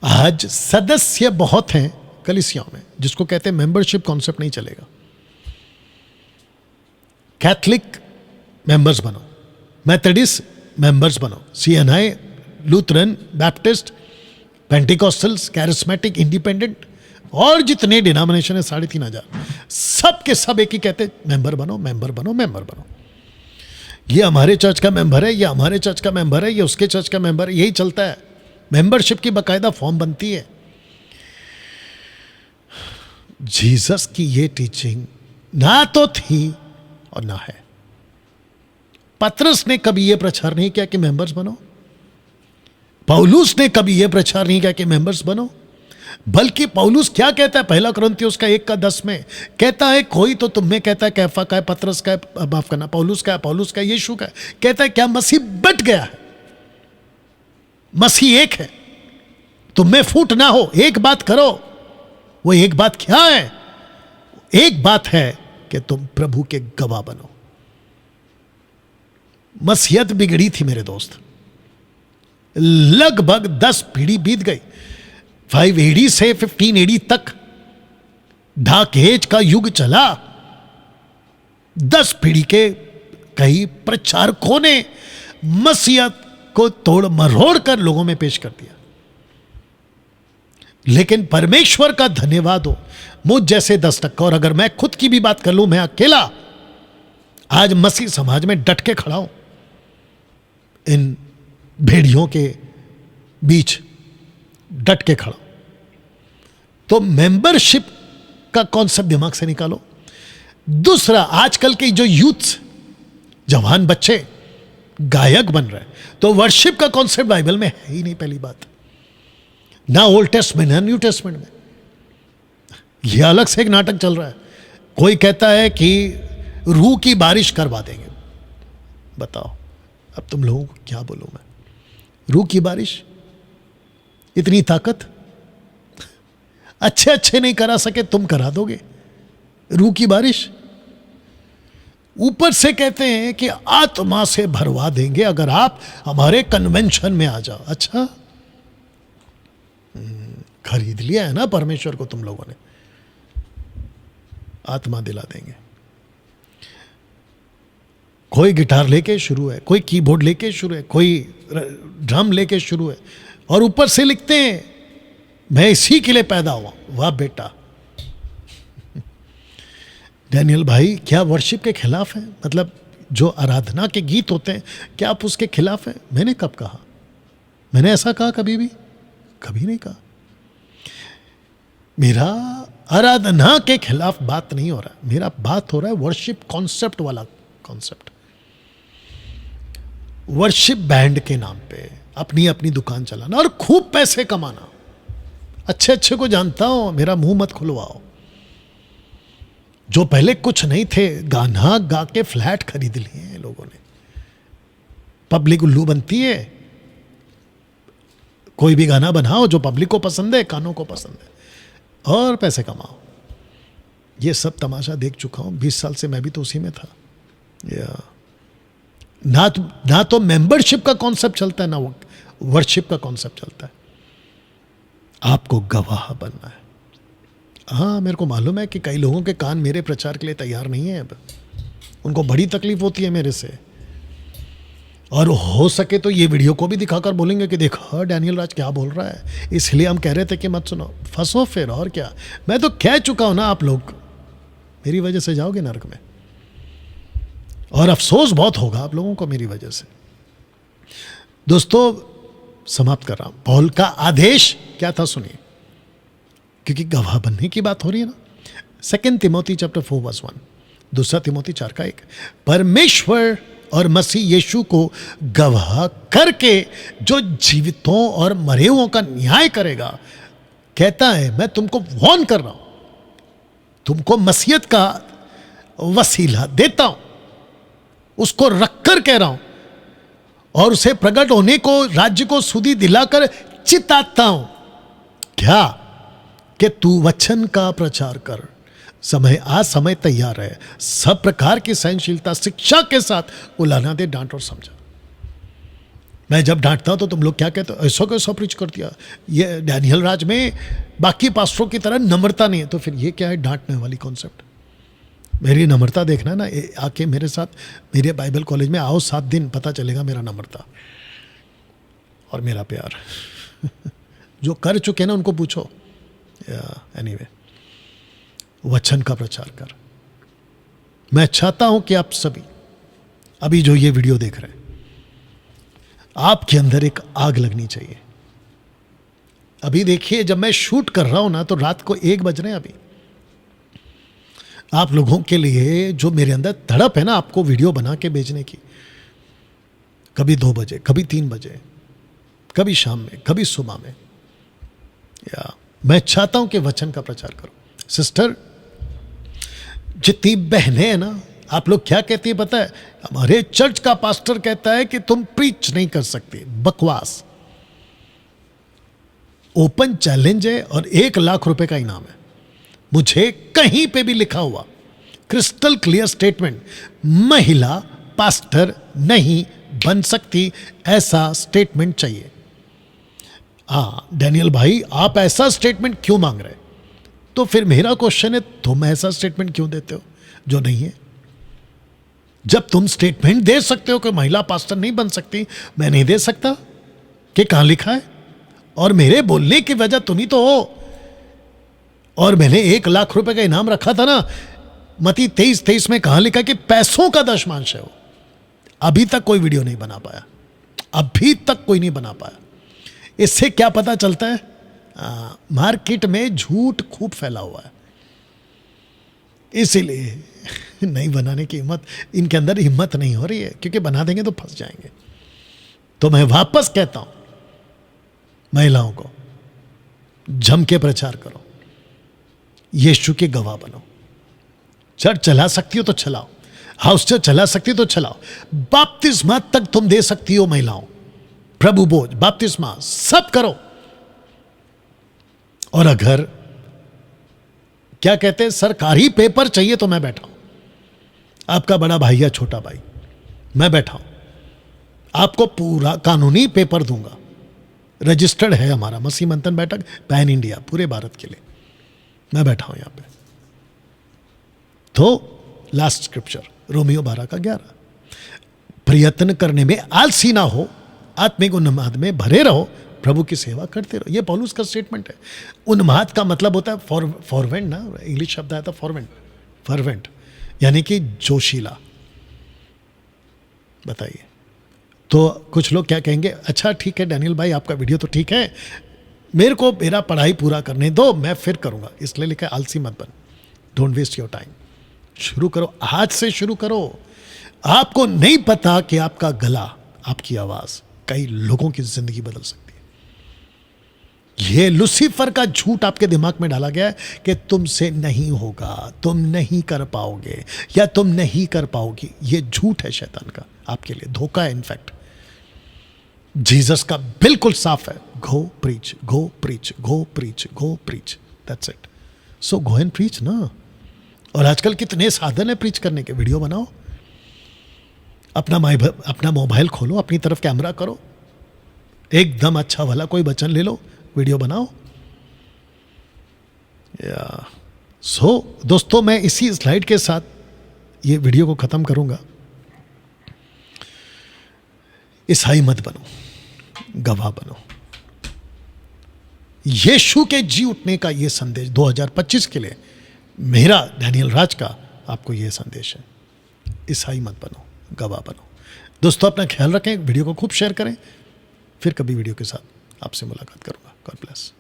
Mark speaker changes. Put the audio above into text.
Speaker 1: आज सदस्य बहुत हैं कलीसियाओं में, जिसको कहते हैं मेंबरशिप कॉन्सेप्ट नहीं चलेगा। कैथलिक मेंबर्स बनो, मेथोडिस्ट मेंबर्स बनो, CNI, Lutheran, Baptist, Pentecostals, charismatic, independent और जितने डिनोमिनेशन है 3,500, सब के सब एक ही कहते मेंबर बनो, मेंबर बनो, मेंबर बनो। ये हमारे चर्च का मेंबर है, ये हमारे चर्च का मेंबर है, ये उसके चर्च का मेंबर है, यही चलता है। मेंबरशिप की बाकायदा फॉर्म बनती है। जीसस की ये टीचिंग ना तो थी और ना है। पतरस ने कभी यह प्रचार नहीं किया कि मेंबर्स बनो, पौलुस ने कभी यह प्रचार नहीं किया कि मेंबर्स बनो, बल्कि पौलुस क्या कहता है 1 कुरिन्थियों का 1:10 में कहता है, कोई तो तुम में कहता है कैफा का है, पतरस का है, माफ करना पौलुस का है, पौलुस का है, यीशु का है। कहता है क्या मसीह बट गया है? मसीह एक है, तुम में फूट ना हो, एक बात करो। वो एक बात क्या है? एक बात है कि तुम प्रभु के गवाह बनो। मसीहत बिगड़ी थी मेरे दोस्त, लगभग 10 पीढ़ी बीत गई। 5 AD से 15 AD तक डार्क एज का युग चला। 10 पीढ़ी के कई प्रचारकों ने मसीहत को तोड़ मरोड़ कर लोगों में पेश कर दिया। लेकिन परमेश्वर का धन्यवाद हो, मुझ जैसे 10%, और अगर मैं खुद की भी बात कर लूं, मैं अकेला आज मसीह समाज में डट के खड़ा हूं। इन भेड़ियों के बीच डट के खड़ा। तो मेंबरशिप का कॉन्सेप्ट दिमाग से निकालो। दूसरा, आजकल के जो यूथ, जवान बच्चे गायक बन रहे हैं, तो वर्शिप का कॉन्सेप्ट बाइबल में है ही नहीं। पहली बात, ना ओल्ड टेस्टमेंट ना न्यू टेस्टमेंट में। यह अलग से एक नाटक चल रहा है। कोई कहता है कि रूह की बारिश करवा देंगे। बताओ अब तुम लोगों को क्या बोलूं मैं? रूह की बारिश, इतनी ताकत? अच्छे अच्छे नहीं करा सके, तुम करा दोगे रूह की बारिश? ऊपर से कहते हैं कि आत्मा से भरवा देंगे अगर आप हमारे कन्वेंशन में आ जाओ। अच्छा, खरीद लिया है ना परमेश्वर को तुम लोगों ने। आत्मा दिला देंगे। कोई गिटार लेके शुरू है, कोई कीबोर्ड लेके शुरू है, कोई ड्रम लेके शुरू है, और ऊपर से लिखते हैं मैं इसी के लिए पैदा हुआ। वाह बेटा। डैनियल भाई, क्या वर्शिप के खिलाफ है? मतलब जो आराधना के गीत होते हैं, क्या आप उसके खिलाफ हैं? मैंने कब कहा? मैंने ऐसा कहा कभी भी? कभी नहीं कहा। मेरा आराधना के खिलाफ बात नहीं हो रहा है, मेरा बात हो रहा है वर्शिप कॉन्सेप्ट वाला कॉन्सेप्ट। वर्शिप बैंड के नाम पे अपनी अपनी दुकान चलाना और खूब पैसे कमाना। अच्छे अच्छे को जानता हूं, मेरा मुंह मत खुलवाओ। जो पहले कुछ नहीं थे, गाना गा के फ्लैट खरीद लिए हैं लोगों ने। पब्लिक उल्लू बनती है। कोई भी गाना बनाओ जो पब्लिक को पसंद है, कानों को पसंद है, और पैसे कमाओ। ये सब तमाशा देख चुका हूं। 20 साल से मैं भी तो उसी में था। ना तो मेंबरशिप का कॉन्सेप्ट चलता है, ना वर्शिप का कॉन्सेप्ट चलता है। आपको गवाह बनना है। हाँ, मेरे को मालूम है कि कई लोगों के कान मेरे प्रचार के लिए तैयार नहीं है। अब उनको बड़ी तकलीफ होती है मेरे से, और हो सके तो ये वीडियो को भी दिखाकर बोलेंगे कि देखो डैनियल राज क्या बोल रहा है, इसलिए हम कह रहे थे कि मत सुनो। फंसो फिर, और क्या। मैं तो कह चुका हूं ना, आप लोग मेरी वजह से जाओगे नरक में, और अफसोस बहुत होगा आप लोगों को मेरी वजह से। दोस्तों, समाप्त कर रहा हूं। पौल का आदेश क्या था सुनिए, क्योंकि गवाह बनने की बात हो रही है ना। 2 तिमोथी चैप्टर 4:1, 2 तिमोथी 4:1, परमेश्वर और मसीह यीशु को गवाह करके जो जीवितों और मरे हुओं का न्याय करेगा, कहता है मैं तुमको वॉर्न कर रहा हूं, तुमको मसीहत का वसीला देता हूं, उसको रखकर कह रहा हूं, और उसे प्रकट होने को, राज्य को सुधि दिलाकर चिताता हूं। क्या? कि तू वचन का प्रचार कर, समय आज समय तैयार है, सब प्रकार की सहनशीलता शिक्षा के साथ उलाना दे, डांट और समझा। मैं जब डांटता हूं तो तुम लोग क्या कहते हो, ऐसा कैसा प्रीच कर दिया, ये डैनियल राज में बाकी पास्टरों की तरह नम्रता नहीं है। तो फिर ये क्या है डांटने वाली कॉन्सेप्ट? मेरी नम्रता देखना ना, आके मेरे साथ मेरे बाइबल कॉलेज में आओ 7 दिन, पता चलेगा मेरा नम्रता और मेरा प्यार। जो कर चुके ना उनको पूछो। एनीवे, वचन का प्रचार कर। मैं चाहता हूं कि आप सभी अभी जो ये वीडियो देख रहे हैं, आपके अंदर एक आग लगनी चाहिए। अभी देखिए, जब मैं शूट कर रहा हूं ना तो रात को 1 बज रहे हैं। अभी आप लोगों के लिए जो मेरे अंदर तड़प है ना आपको वीडियो बना के भेजने की, कभी 2 बजे, कभी 3 बजे, कभी शाम में, कभी सुबह में, या मैं चाहता हूं कि वचन का प्रचार करो। सिस्टर, जितनी बहनें हैं ना, आप लोग क्या कहती है पता है? हमारे चर्च का पास्टर कहता है कि तुम प्रीच नहीं कर सकती। बकवास। ओपन चैलेंज है और 1 लाख रुपए का इनाम है। मुझे कहीं पे भी लिखा हुआ क्रिस्टल क्लियर स्टेटमेंट, महिला पास्टर नहीं बन सकती, ऐसा स्टेटमेंट चाहिए। डैनियल भाई, आप ऐसा स्टेटमेंट क्यों मांग रहे? तो फिर मेरा क्वेश्चन है, तुम ऐसा स्टेटमेंट क्यों देते हो जो नहीं है? जब तुम स्टेटमेंट दे सकते हो कि महिला पास्टर नहीं बन सकती, मैं नहीं दे सकता कि कहां लिखा है? और मेरे बोलने की वजह तुम ही तो हो। और मैंने 1 लाख रुपए का इनाम रखा था ना, मती 23 में कहां लिखा कि पैसों का दशमांश है वो। अभी तक कोई वीडियो नहीं बना पाया, अभी तक कोई नहीं बना पाया। इससे क्या पता चलता है? मार्केट में झूठ खूब फैला हुआ है, इसीलिए नहीं बनाने की हिम्मत, इनके अंदर हिम्मत नहीं हो रही है, क्योंकि बना देंगे तो फंस जाएंगे। तो मैं वापस कहता हूं, महिलाओं को जम के प्रचार करो, यीशु के गवाह बनो। चर्च चला सकती हो तो चलाओ, हाउस चर्च चला सकती हो तो चलाओ, बपतिस्मा तक तुम दे सकती हो महिलाओं, प्रभु बोझ, बपतिस्मा सब करो। और अगर क्या कहते हैं सरकारी पेपर चाहिए तो मैं बैठा हूं, आपका बड़ा भाई या छोटा भाई, मैं बैठा हूं, आपको पूरा कानूनी पेपर दूंगा। रजिस्टर्ड है हमारा मसीह मंथन बैठक, पैन इंडिया, पूरे भारत के लिए मैं बैठा हूं यहां पे। तो लास्ट स्क्रिप्चर रोमियो 12:11, प्रयत्न करने में आलसी ना हो, आत्मिक उन्माद में भरे रहो, प्रभु की सेवा करते रहो। ये पौलुस का स्टेटमेंट है। उन्माद का मतलब होता है फॉरवेंट ना, इंग्लिश शब्द आया था फॉरवेंट, यानी कि जोशीला। बताइए, तो कुछ लोग क्या कहेंगे, अच्छा ठीक है डैनियल भाई, आपका वीडियो तो ठीक है, मेरे को मेरा पढ़ाई पूरा करने दो, मैं फिर करूंगा। इसलिए लिखा है आलसी मत बन, डोंट वेस्ट योर टाइम। शुरू करो, आज से शुरू करो। आपको नहीं पता कि आपका गला, आपकी आवाज कई लोगों की जिंदगी बदल सकती है। यह लूसीफर का झूठ आपके दिमाग में डाला गया है कि तुमसे नहीं होगा, तुम नहीं कर पाओगे या तुम नहीं कर पाओगी। यह झूठ है शैतान का, आपके लिए धोखा है। इनफैक्ट जीसस का बिल्कुल साफ है, go preach, go preach, go preach, go preach, that's it. So go and preach ना। और आजकल कितने साधन है प्रीच करने के। वीडियो बनाओ, अपना मोबाइल खोलो, अपनी तरफ कैमरा करो, एकदम अच्छा वाला कोई वचन ले लो, वीडियो बनाओ। सो दोस्तों, मैं इसी स्लाइड के साथ ये वीडियो को खत्म करूंगा। ईसाई मत बनो, गवाह बनो। यीशु के जी उठने का ये संदेश 2025 के लिए मेरा, डैनियल राज का, आपको ये संदेश है। ईसाई मत बनो, गवाह बनो। दोस्तों, अपना ख्याल रखें, वीडियो को खूब शेयर करें। फिर कभी वीडियो के साथ आपसे मुलाकात करूंगा। God bless.